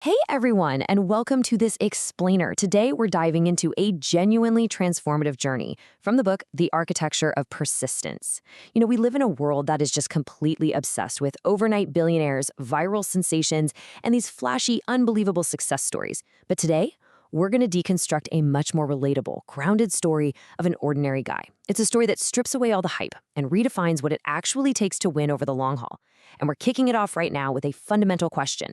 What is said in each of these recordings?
Hey everyone, and welcome to this explainer. Today we're diving into a genuinely transformative journey from the book, The Architecture of Persistence. We live in a world that is just completely obsessed with overnight billionaires, viral sensations, and these flashy, unbelievable success stories. But today, we're going to deconstruct a much more relatable, grounded story of an ordinary guy. It's a story that strips away all the hype and redefines what it actually takes to win over the long haul. And we're kicking it off right now with a fundamental question.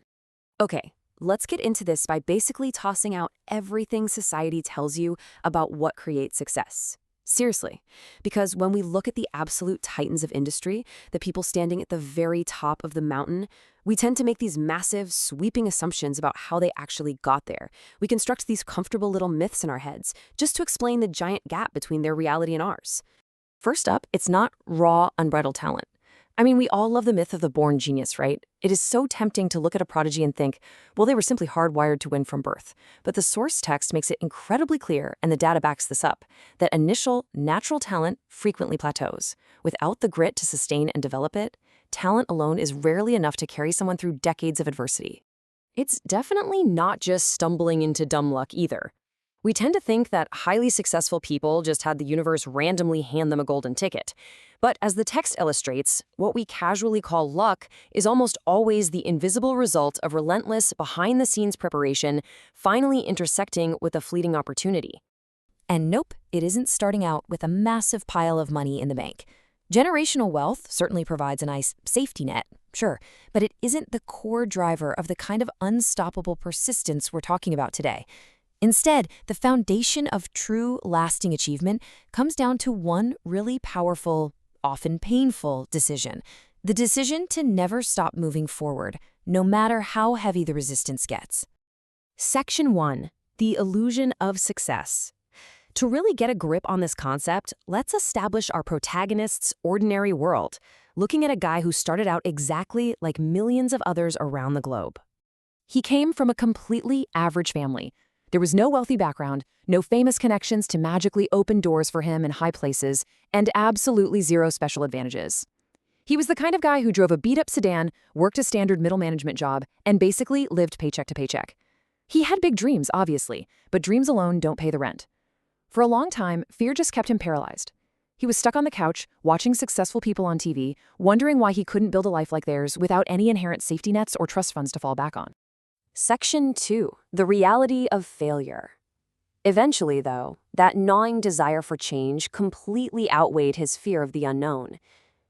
Okay, let's get into this by basically tossing out everything society tells you about what creates success. Seriously, because when we look at the absolute titans of industry, the people standing at the very top of the mountain, we tend to make these massive, sweeping assumptions about how they actually got there. We construct these comfortable little myths in our heads just to explain the giant gap between their reality and ours. First up, it's not raw, unbridled talent. We all love the myth of the born genius, right? It is so tempting to look at a prodigy and think, well, they were simply hardwired to win from birth. But the source text makes it incredibly clear, and the data backs this up, that initial, natural talent frequently plateaus. Without the grit to sustain and develop it, talent alone is rarely enough to carry someone through decades of adversity. It's definitely not just stumbling into dumb luck either. We tend to think that highly successful people just had the universe randomly hand them a golden ticket. But as the text illustrates, what we casually call luck is almost always the invisible result of relentless, behind-the-scenes preparation finally intersecting with a fleeting opportunity. And nope, it isn't starting out with a massive pile of money in the bank. Generational wealth certainly provides a nice safety net, sure, but it isn't the core driver of the kind of unstoppable persistence we're talking about today. Instead, the foundation of true, lasting achievement comes down to one really powerful, often painful decision. The decision to never stop moving forward, no matter how heavy the resistance gets. Section 1. The Illusion of Success. To really get a grip on this concept, let's establish our protagonist's ordinary world, looking at a guy who started out exactly like millions of others around the globe. He came from a completely average family. There was no wealthy background, no famous connections to magically open doors for him in high places, and absolutely zero special advantages. He was the kind of guy who drove a beat-up sedan, worked a standard middle management job, and basically lived paycheck to paycheck. He had big dreams, obviously, but dreams alone don't pay the rent. For a long time, fear just kept him paralyzed. He was stuck on the couch, watching successful people on TV, wondering why he couldn't build a life like theirs without any inherent safety nets or trust funds to fall back on. Section 2. The Reality of Failure. Eventually, though, that gnawing desire for change completely outweighed his fear of the unknown.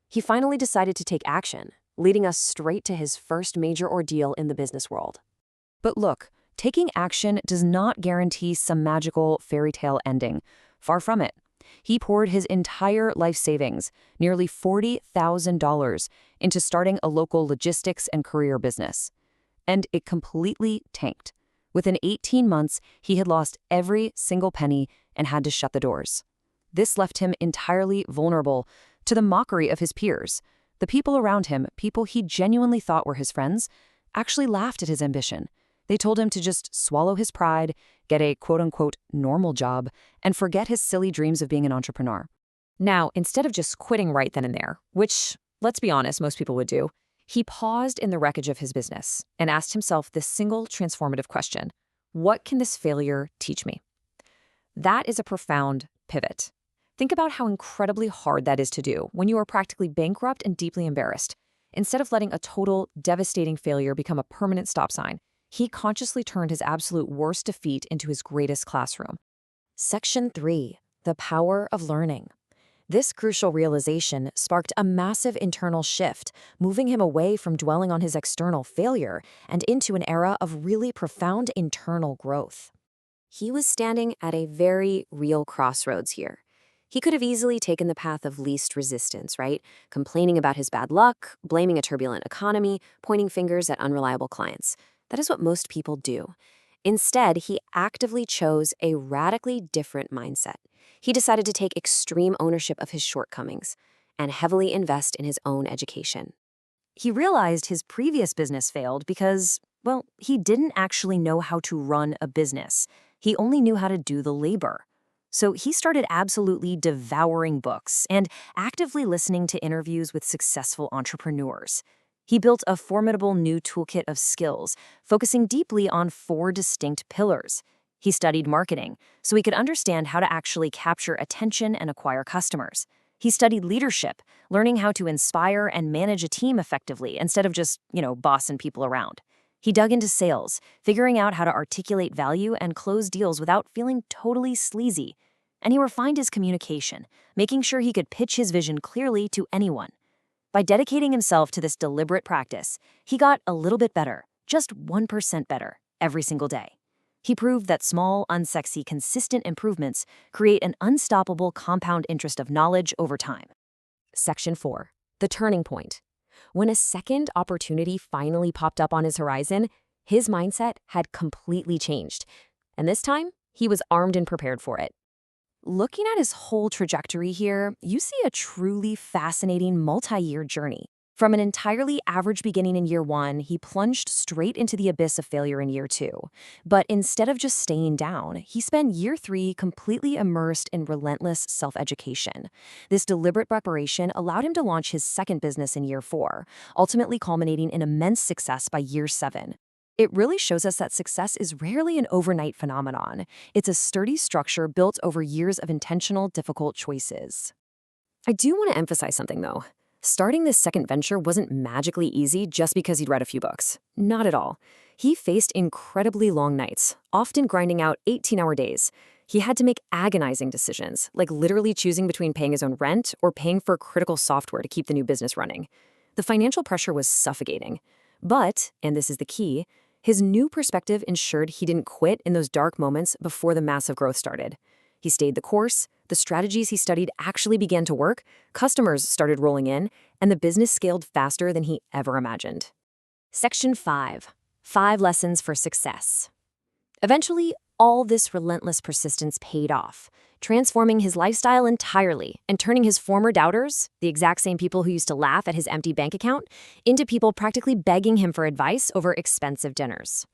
He finally decided to take action, leading us straight to his first major ordeal in the business world. But look, taking action does not guarantee some magical fairy tale ending. Far from it. He poured his entire life savings, nearly $40,000, into starting a local logistics and courier business. And it completely tanked. Within 18 months, he had lost every single penny and had to shut the doors. This left him entirely vulnerable to the mockery of his peers. The people around him, people he genuinely thought were his friends, actually laughed at his ambition. They told him to just swallow his pride, get a quote-unquote normal job, and forget his silly dreams of being an entrepreneur. Now, instead of just quitting right then and there, which, let's be honest, most people would do, he paused in the wreckage of his business and asked himself this single transformative question: what can this failure teach me? That is a profound pivot. Think about how incredibly hard that is to do when you are practically bankrupt and deeply embarrassed. Instead of letting a total, devastating failure become a permanent stop sign, he consciously turned his absolute worst defeat into his greatest classroom. Section 3. The Power of Learning. This crucial realization sparked a massive internal shift, moving him away from dwelling on his external failure and into an era of really profound internal growth. He was standing at a very real crossroads here. He could have easily taken the path of least resistance, right? Complaining about his bad luck, blaming a turbulent economy, pointing fingers at unreliable clients. That is what most people do. Instead, he actively chose a radically different mindset. He decided to take extreme ownership of his shortcomings and heavily invest in his own education. He realized his previous business failed because, well, he didn't actually know how to run a business. He only knew how to do the labor. So he started absolutely devouring books and actively listening to interviews with successful entrepreneurs. He built a formidable new toolkit of skills, focusing deeply on 4 distinct pillars. He studied marketing, so he could understand how to actually capture attention and acquire customers. He studied leadership, learning how to inspire and manage a team effectively instead of just, bossing people around. He dug into sales, figuring out how to articulate value and close deals without feeling totally sleazy. And he refined his communication, making sure he could pitch his vision clearly to anyone. By dedicating himself to this deliberate practice, he got a little bit better, just 1% better, every single day. He proved that small, unsexy, consistent improvements create an unstoppable compound interest of knowledge over time. Section 4. The turning point. When a second opportunity finally popped up on his horizon, his mindset had completely changed. And this time, he was armed and prepared for it. Looking at his whole trajectory here, you see a truly fascinating multi-year journey. From an entirely average beginning in year 1, he plunged straight into the abyss of failure in year 2. But instead of just staying down, he spent year 3 completely immersed in relentless self-education. This deliberate preparation allowed him to launch his second business in year 4, ultimately culminating in immense success by year 7. It really shows us that success is rarely an overnight phenomenon. It's a sturdy structure built over years of intentional, difficult choices. I do want to emphasize something, though. Starting this second venture wasn't magically easy just because he'd read a few books. Not at all. He faced incredibly long nights, often grinding out 18-hour days. He had to make agonizing decisions, like literally choosing between paying his own rent or paying for critical software to keep the new business running. The financial pressure was suffocating. But, and this is the key, his new perspective ensured he didn't quit in those dark moments before the massive growth started. He stayed the course, the strategies he studied actually began to work, customers started rolling in, and the business scaled faster than he ever imagined. Section 5. 5 Lessons for Success. Eventually, all this relentless persistence paid off, transforming his lifestyle entirely and turning his former doubters, the exact same people who used to laugh at his empty bank account, into people practically begging him for advice over expensive dinners.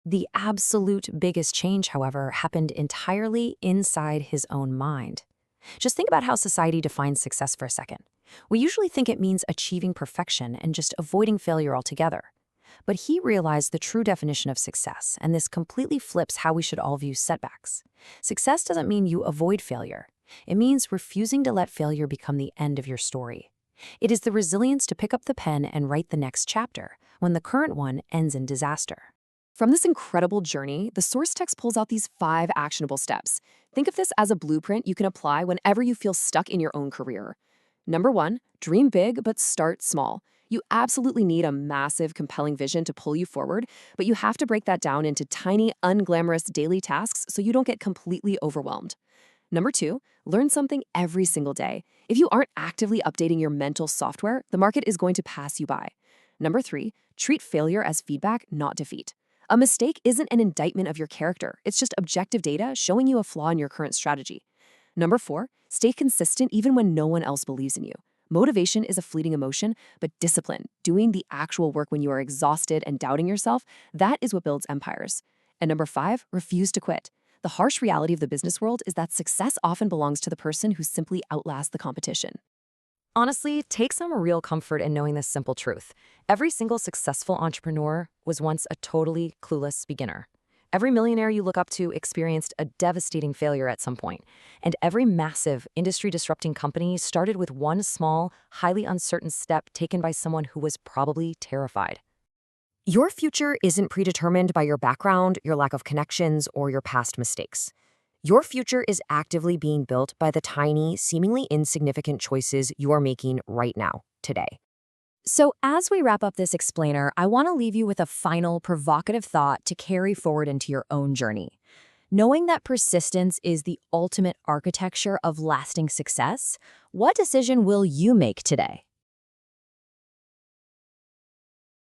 The absolute biggest change, however, happened entirely inside his own mind. Just think about how society defines success for a second. We usually think it means achieving perfection and just avoiding failure altogether. But he realized the true definition of success, and this completely flips how we should all view setbacks. Success doesn't mean you avoid failure. It means refusing to let failure become the end of your story. It is the resilience to pick up the pen and write the next chapter when the current one ends in disaster. From this incredible journey, the source text pulls out these 5 actionable steps. Think of this as a blueprint you can apply whenever you feel stuck in your own career. Number 1, dream big, but start small. You absolutely need a massive, compelling vision to pull you forward, but you have to break that down into tiny, unglamorous daily tasks so you don't get completely overwhelmed. Number 2, learn something every single day. If you aren't actively updating your mental software, the market is going to pass you by. Number 3, treat failure as feedback, not defeat. A mistake isn't an indictment of your character. It's just objective data showing you a flaw in your current strategy. Number 4, stay consistent even when no one else believes in you. Motivation is a fleeting emotion, but discipline, doing the actual work when you are exhausted and doubting yourself, that is what builds empires. And number 5, refuse to quit. The harsh reality of the business world is that success often belongs to the person who simply outlasts the competition. Honestly, take some real comfort in knowing this simple truth. Every single successful entrepreneur was once a totally clueless beginner. Every millionaire you look up to experienced a devastating failure at some point, and every massive, industry-disrupting company started with one small, highly uncertain step taken by someone who was probably terrified. Your future isn't predetermined by your background, your lack of connections, or your past mistakes. Your future is actively being built by the tiny, seemingly insignificant choices you are making right now, today. So as we wrap up this explainer, I want to leave you with a final provocative thought to carry forward into your own journey. Knowing that persistence is the ultimate architecture of lasting success, what decision will you make today?